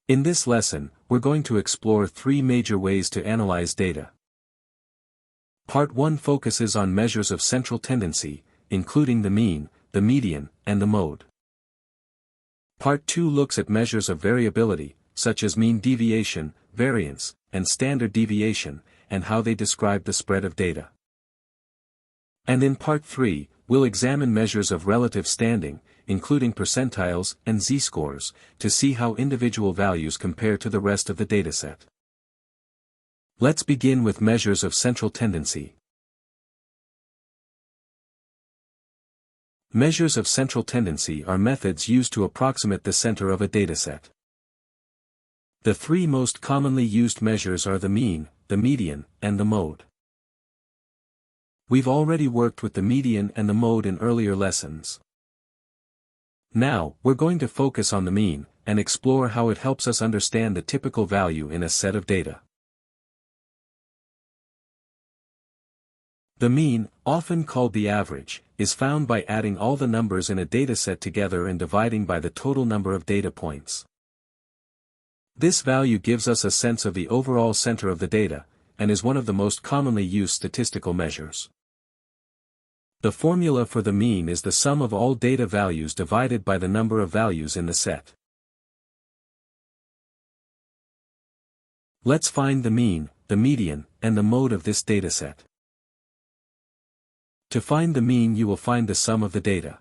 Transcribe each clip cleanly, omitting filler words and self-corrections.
In this lesson, we're going to explore three major ways to analyze data. Part 1 focuses on measures of central tendency, including the mean, the median, and the mode. Part 2 looks at measures of variability, such as mean deviation, variance, and standard deviation, and how they describe the spread of data. And in Part 3, we'll examine measures of relative standing, including percentiles and z-scores, to see how individual values compare to the rest of the dataset. Let's begin with measures of central tendency. Measures of central tendency are methods used to approximate the center of a dataset. The three most commonly used measures are the mean, the median, and the mode. We've already worked with the median and the mode in earlier lessons. Now, we're going to focus on the mean, and explore how it helps us understand the typical value in a set of data. The mean, often called the average, is found by adding all the numbers in a dataset together and dividing by the total number of data points. This value gives us a sense of the overall center of the data, and is one of the most commonly used statistical measures. The formula for the mean is the sum of all data values divided by the number of values in the set. Let's find the mean, the median, and the mode of this dataset. To find the mean, you will find the sum of the data.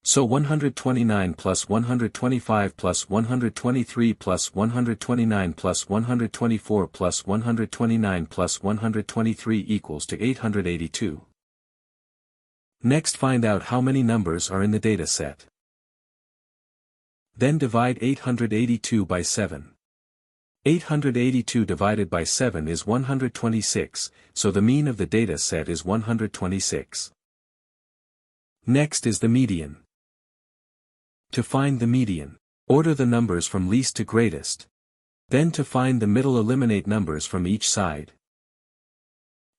So 129 plus 125 plus 123 plus 129 plus 124 plus 129 plus 123 equals to 882. Next, find out how many numbers are in the data set. Then divide 882 by 7. 882 divided by 7 is 126, so the mean of the data set is 126. Next is the median. To find the median, order the numbers from least to greatest. Then to find the middle, eliminate numbers from each side.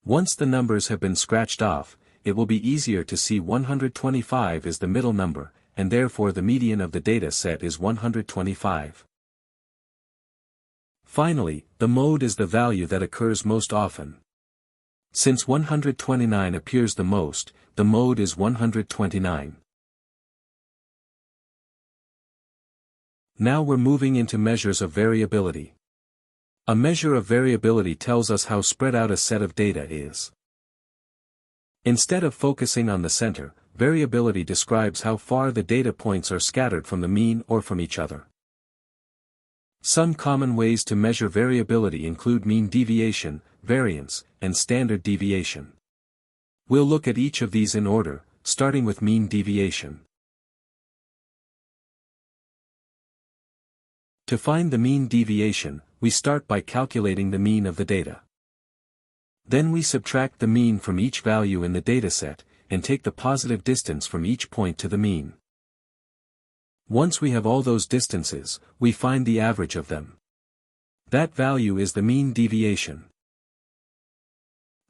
Once the numbers have been scratched off, it will be easier to see 125 is the middle number, and therefore the median of the data set is 125. Finally, the mode is the value that occurs most often. Since 129 appears the most, the mode is 129. Now we're moving into measures of variability. A measure of variability tells us how spread out a set of data is. Instead of focusing on the center, variability describes how far the data points are scattered from the mean or from each other. Some common ways to measure variability include mean deviation, variance, and standard deviation. We'll look at each of these in order, starting with mean deviation. To find the mean deviation, we start by calculating the mean of the data. Then we subtract the mean from each value in the dataset, and take the positive distance from each point to the mean. Once we have all those distances, we find the average of them. That value is the mean deviation.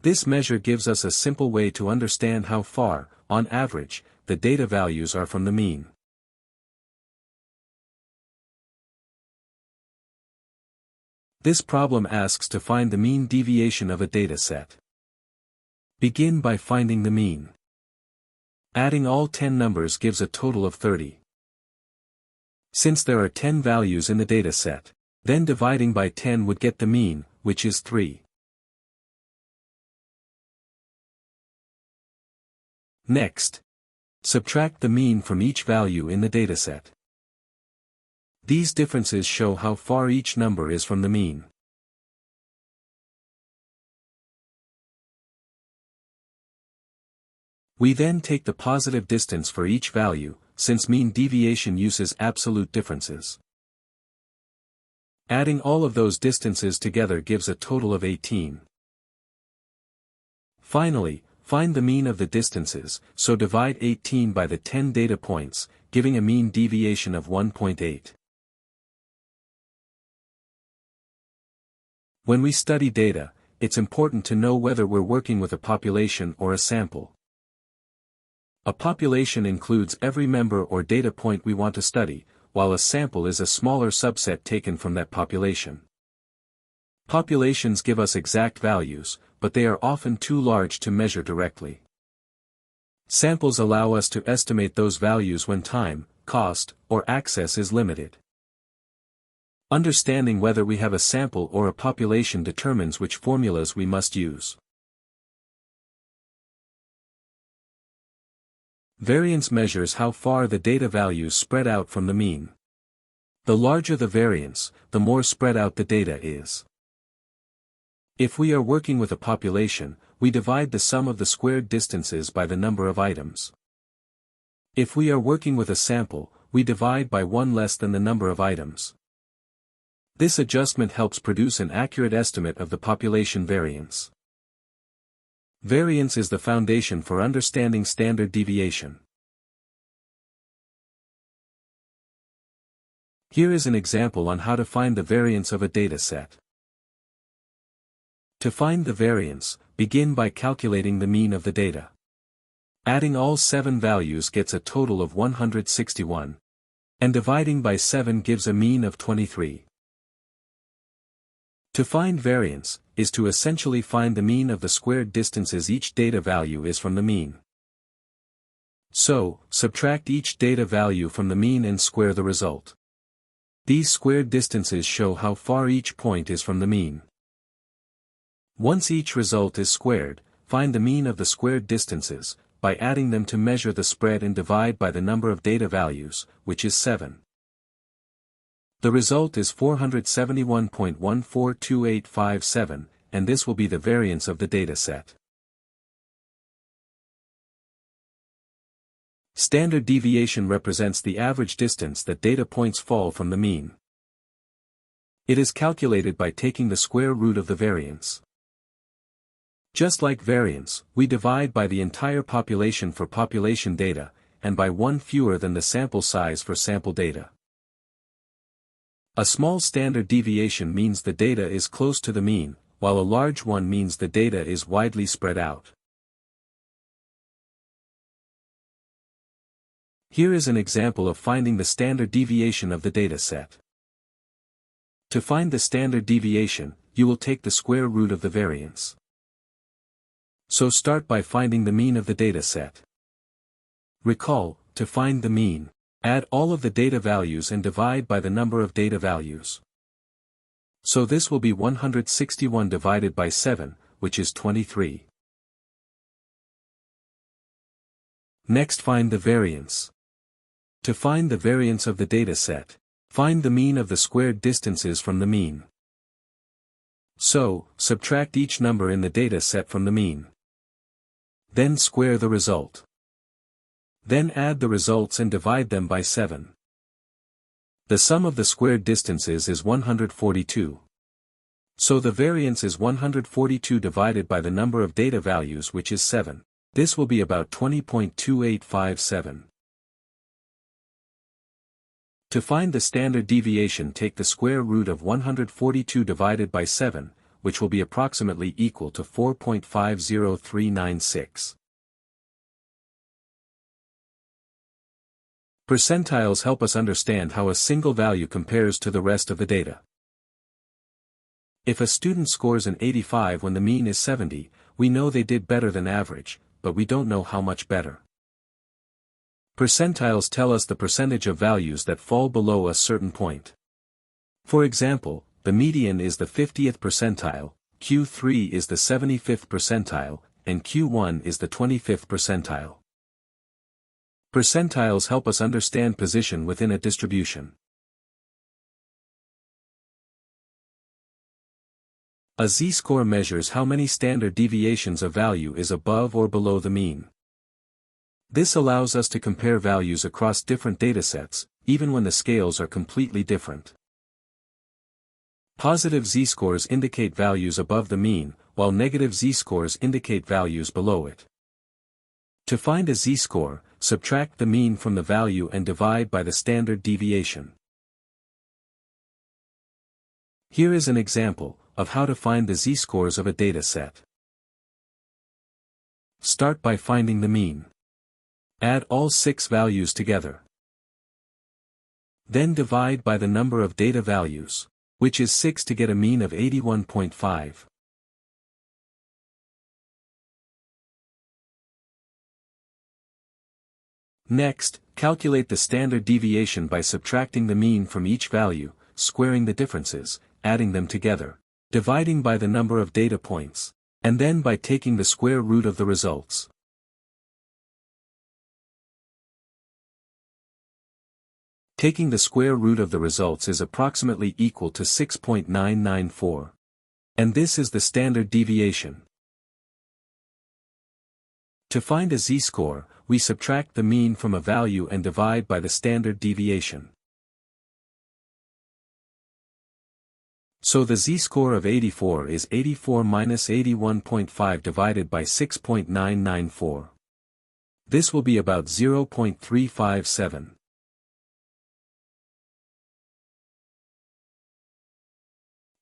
This measure gives us a simple way to understand how far, on average, the data values are from the mean. This problem asks to find the mean deviation of a data set. Begin by finding the mean. Adding all 10 numbers gives a total of 30. Since there are 10 values in the data set, then dividing by 10 would get the mean, which is 3. Next, subtract the mean from each value in the dataset. These differences show how far each number is from the mean. We then take the positive distance for each value, since mean deviation uses absolute differences. Adding all of those distances together gives a total of 18. Finally, find the mean of the distances, so divide 18 by the 10 data points, giving a mean deviation of 1.8. When we study data, it's important to know whether we're working with a population or a sample. A population includes every member or data point we want to study, while a sample is a smaller subset taken from that population. Populations give us exact values, but they are often too large to measure directly. Samples allow us to estimate those values when time, cost, or access is limited. Understanding whether we have a sample or a population determines which formulas we must use. Variance measures how far the data values spread out from the mean. The larger the variance, the more spread out the data is. If we are working with a population, we divide the sum of the squared distances by the number of items. If we are working with a sample, we divide by 1 less than the number of items. This adjustment helps produce an accurate estimate of the population variance. Variance is the foundation for understanding standard deviation. Here is an example on how to find the variance of a data set. To find the variance, begin by calculating the mean of the data. Adding all 7 values gets a total of 161, and dividing by 7 gives a mean of 23. To find variance, is to essentially find the mean of the squared distances each data value is from the mean. So, subtract each data value from the mean and square the result. These squared distances show how far each point is from the mean. Once each result is squared, find the mean of the squared distances, by adding them to measure the spread and divide by the number of data values, which is 7. The result is 471.142857, and this will be the variance of the dataset. Standard deviation represents the average distance that data points fall from the mean. It is calculated by taking the square root of the variance. Just like variance, we divide by the entire population for population data, and by 1 fewer than the sample size for sample data. A small standard deviation means the data is close to the mean, while a large one means the data is widely spread out. Here is an example of finding the standard deviation of the data set. To find the standard deviation, you will take the square root of the variance. So start by finding the mean of the data set. Recall, to find the mean, add all of the data values and divide by the number of data values. So this will be 161 divided by 7, which is 23. Next, find the variance. To find the variance of the data set, find the mean of the squared distances from the mean. So, subtract each number in the data set from the mean. Then square the result. Then add the results and divide them by 7. The sum of the squared distances is 142. So the variance is 142 divided by the number of data values, which is 7. This will be about 20.2857. To find the standard deviation, take the square root of 142 divided by 7, which will be approximately equal to 4.50396. Percentiles help us understand how a single value compares to the rest of the data. If a student scores an 85 when the mean is 70, we know they did better than average, but we don't know how much better. Percentiles tell us the percentage of values that fall below a certain point. For example, the median is the 50th percentile, Q3 is the 75th percentile, and Q1 is the 25th percentile. Percentiles help us understand position within a distribution. A z-score measures how many standard deviations a value is above or below the mean. This allows us to compare values across different datasets, even when the scales are completely different. Positive z-scores indicate values above the mean, while negative z-scores indicate values below it. To find a z-score, subtract the mean from the value and divide by the standard deviation. Here is an example of how to find the z-scores of a dataset. Start by finding the mean. Add all 6 values together. Then divide by the number of data values, which is 6 to get a mean of 81.5. Next, calculate the standard deviation by subtracting the mean from each value, squaring the differences, adding them together, dividing by the number of data points, and then by taking the square root of the results. Taking the square root of the results is approximately equal to 6.994. And this is the standard deviation. To find a z-score, we subtract the mean from a value and divide by the standard deviation. So the z-score of 84 is 84 minus 81.5 divided by 6.994. This will be about 0.357.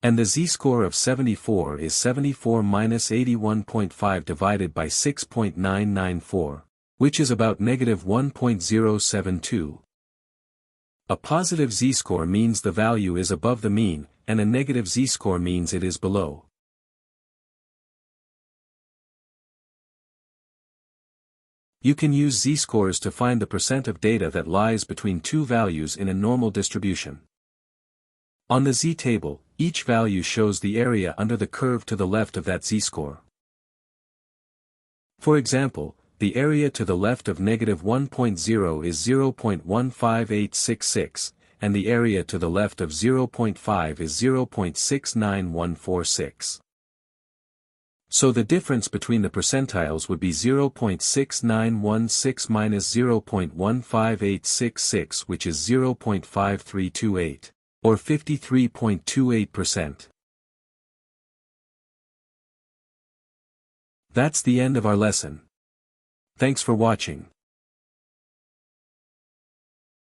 And the z-score of 74 is 74 minus 81.5 divided by 6.994, which is about negative 1.072. A positive z-score means the value is above the mean, and a negative z-score means it is below. You can use z-scores to find the percent of data that lies between two values in a normal distribution. On the z-table, each value shows the area under the curve to the left of that z-score. For example, the area to the left of negative 1.0 is 0.15866, and the area to the left of 0.5 is 0.69146. So the difference between the percentiles would be 0.6916 minus 0.15866, which is 0.5328. Or 53.28%. That's the end of our lesson. Thanks for watching.